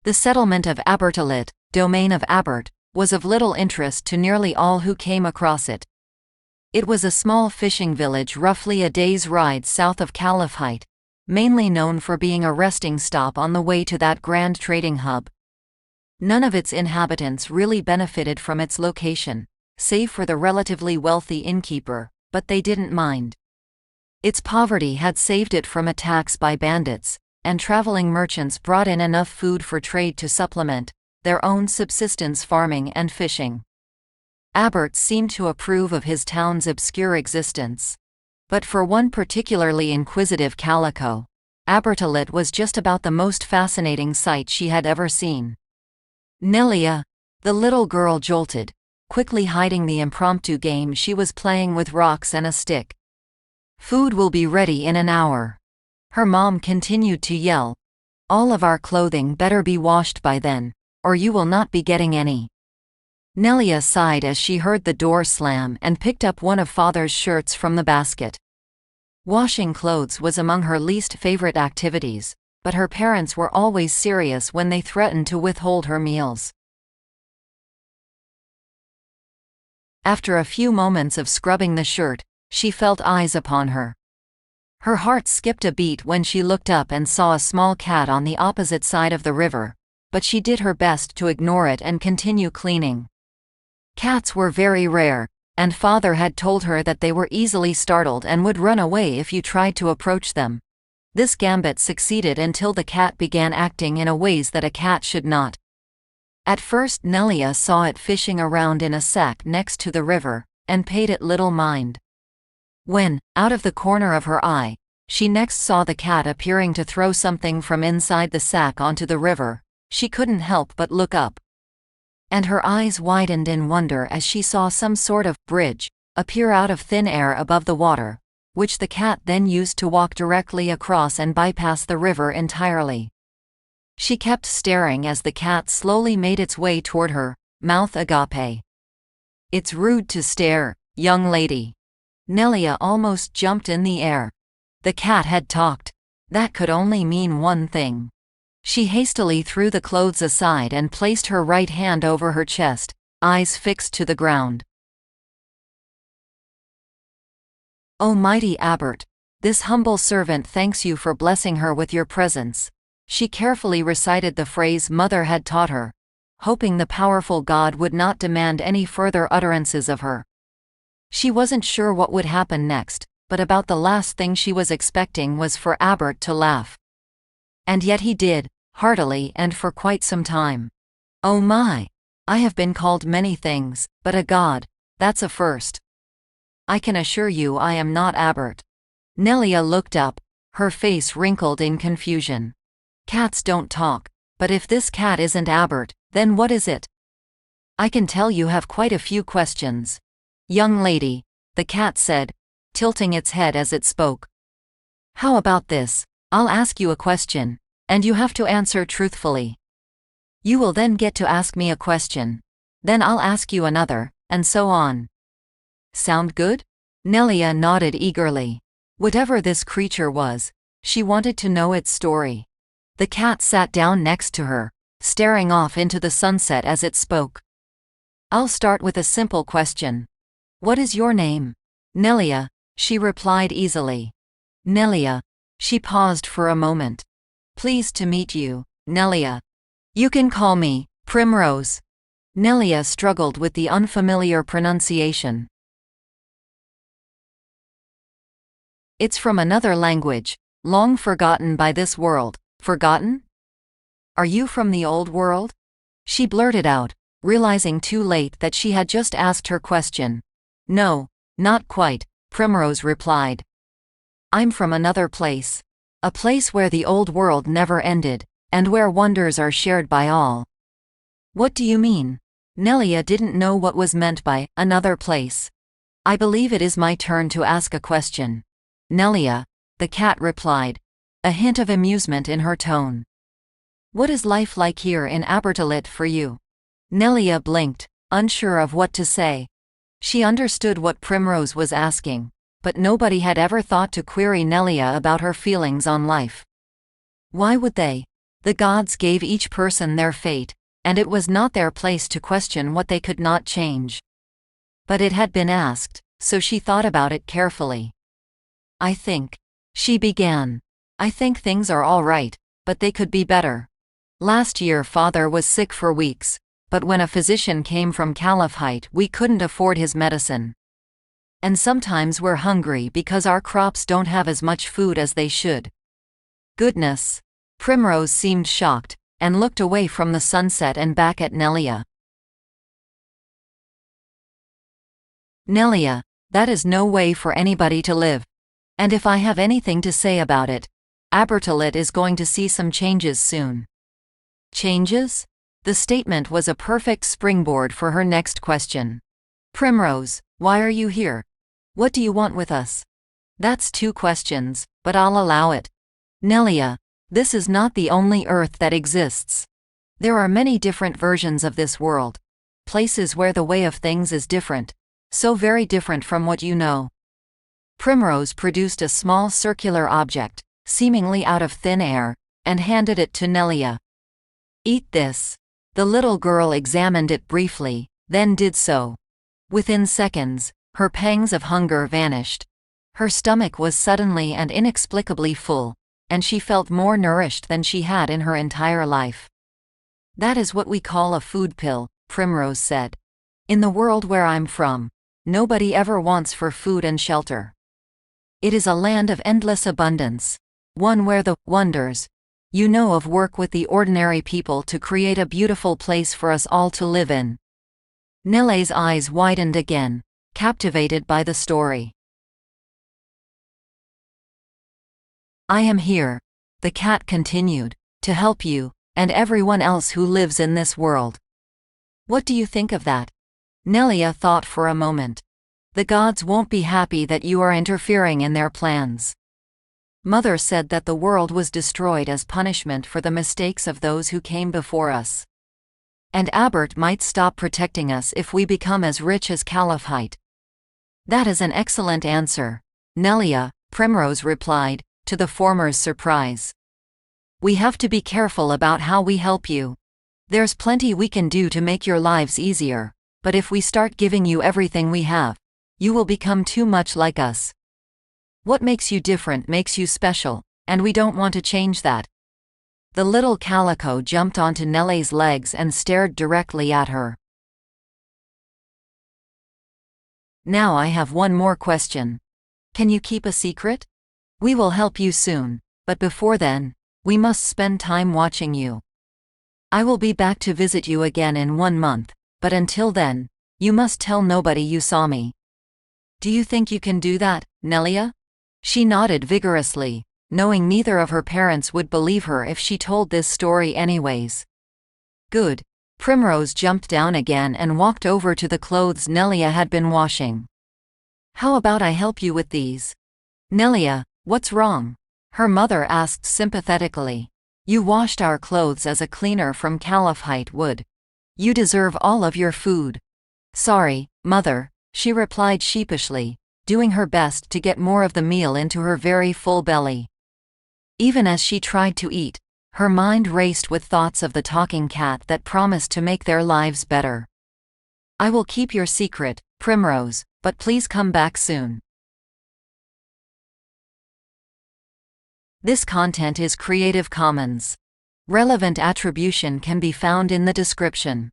The settlement of Abertalit, domain of Abert, was of little interest to nearly all who came across it. It was a small fishing village roughly a day's ride south of Caliphite, mainly known for being a resting stop on the way to that grand trading hub. None of its inhabitants really benefited from its location, save for the relatively wealthy innkeeper, but they didn't mind. Its poverty had saved it from attacks by bandits, and traveling merchants brought in enough food for trade to supplement their own subsistence farming and fishing. Abert seemed to approve of his town's obscure existence. But for one particularly inquisitive calico, Abertalit was just about the most fascinating sight she had ever seen. Nelia, the little girl jolted, quickly hiding the impromptu game she was playing with rocks and a stick. "Food will be ready in an hour." Her mom continued to yell. "All of our clothing better be washed by then, or you will not be getting any." Nelia sighed as she heard the door slam and picked up one of father's shirts from the basket. Washing clothes was among her least favorite activities, but her parents were always serious when they threatened to withhold her meals. After a few moments of scrubbing the shirt, she felt eyes upon her. Her heart skipped a beat when she looked up and saw a small cat on the opposite side of the river, but she did her best to ignore it and continue cleaning. Cats were very rare, and father had told her that they were easily startled and would run away if you tried to approach them. This gambit succeeded until the cat began acting in ways that a cat should not. At first Nelia saw it fishing around in a sack next to the river, and paid it little mind. When, out of the corner of her eye, she next saw the cat appearing to throw something from inside the sack onto the river, she couldn't help but look up. And her eyes widened in wonder as she saw some sort of bridge appear out of thin air above the water, which the cat then used to walk directly across and bypass the river entirely. She kept staring as the cat slowly made its way toward her, mouth agape. "It's rude to stare, young lady." Nelia almost jumped in the air. The cat had talked. That could only mean one thing. She hastily threw the clothes aside and placed her right hand over her chest, eyes fixed to the ground. "O mighty Abert, this humble servant thanks you for blessing her with your presence." She carefully recited the phrase Mother had taught her, hoping the powerful God would not demand any further utterances of her. She wasn't sure what would happen next, but about the last thing she was expecting was for Abert to laugh. And yet he did, heartily and for quite some time. "Oh my! I have been called many things, but a god, that's a first. I can assure you I am not Abert." Nelia looked up, her face wrinkled in confusion. Cats don't talk, but if this cat isn't Abert, then what is it? "I can tell you have quite a few questions." "Young lady," the cat said, tilting its head as it spoke. "How about this? I'll ask you a question, and you have to answer truthfully. You will then get to ask me a question. Then I'll ask you another, and so on. Sound good?" Nelia nodded eagerly. Whatever this creature was, she wanted to know its story. The cat sat down next to her, staring off into the sunset as it spoke. "I'll start with a simple question. What is your name?" "Nelia," she replied easily. "Nelia." She paused for a moment. "Pleased to meet you, Nelia. You can call me Primrose." Nelia struggled with the unfamiliar pronunciation. "It's from another language, long forgotten by this world." "Forgotten? Are you from the old world?" She blurted out, realizing too late that she had just asked her question. "No, not quite," Primrose replied. "I'm from another place. A place where the old world never ended, and where wonders are shared by all." "What do you mean?" Nelia didn't know what was meant by another place. "I believe it is my turn to ask a question." "Nelia," the cat replied, a hint of amusement in her tone. "What is life like here in Abertalit for you?" Nelia blinked, unsure of what to say. She understood what Primrose was asking, but nobody had ever thought to query Nelia about her feelings on life. Why would they? The gods gave each person their fate, and it was not their place to question what they could not change. But it had been asked, so she thought about it carefully. I think, she began. I think things are all right, but they could be better. Last year father was sick for weeks, but when a physician came from Caliphite we couldn't afford his medicine. And sometimes we're hungry because our crops don't have as much food as they should. Goodness. Primrose seemed shocked, and looked away from the sunset and back at Nelia. Nelia, that is no way for anybody to live. And if I have anything to say about it, Abertalit is going to see some changes soon. Changes? The statement was a perfect springboard for her next question. Primrose, why are you here? What do you want with us? That's 2 questions, but I'll allow it. Nelia, this is not the only Earth that exists. There are many different versions of this world. Places where the way of things is different. So very different from what you know. Primrose produced a small circular object, seemingly out of thin air, and handed it to Nelia. Eat this. The little girl examined it briefly, then did so. Within seconds, her pangs of hunger vanished. Her stomach was suddenly and inexplicably full, and she felt more nourished than she had in her entire life. That is what we call a food pill, Primrose said. In the world where I'm from, nobody ever wants for food and shelter. It is a land of endless abundance, one where the wonders, you know of, work with the ordinary people to create a beautiful place for us all to live in. Nele's eyes widened again, captivated by the story. I am here, the cat continued, to help you, and everyone else who lives in this world. What do you think of that? Nelia thought for a moment. The gods won't be happy that you are interfering in their plans. Mother said that the world was destroyed as punishment for the mistakes of those who came before us. And Abert might stop protecting us if we become as rich as Caliphite. That is an excellent answer, Nelia, Primrose replied, to the former's surprise. We have to be careful about how we help you. There's plenty we can do to make your lives easier, but if we start giving you everything we have, you will become too much like us. What makes you different makes you special, and we don't want to change that. The little calico jumped onto Nele's legs and stared directly at her. Now I have one more question. Can you keep a secret? We will help you soon, but before then, we must spend time watching you. I will be back to visit you again in 1 month, but until then, you must tell nobody you saw me. Do you think you can do that, Nelia? She nodded vigorously, knowing neither of her parents would believe her if she told this story anyways. Good. Primrose jumped down again and walked over to the clothes Nelia had been washing. How about I help you with these? Nelia, what's wrong? Her mother asked sympathetically. You washed our clothes as a cleaner from Caliphite would. You deserve all of your food. Sorry, mother, she replied sheepishly, doing her best to get more of the meal into her very full belly. Even as she tried to eat, her mind raced with thoughts of the talking cat that promised to make their lives better. I will keep your secret, Primrose, but please come back soon. This content is Creative Commons. Relevant attribution can be found in the description.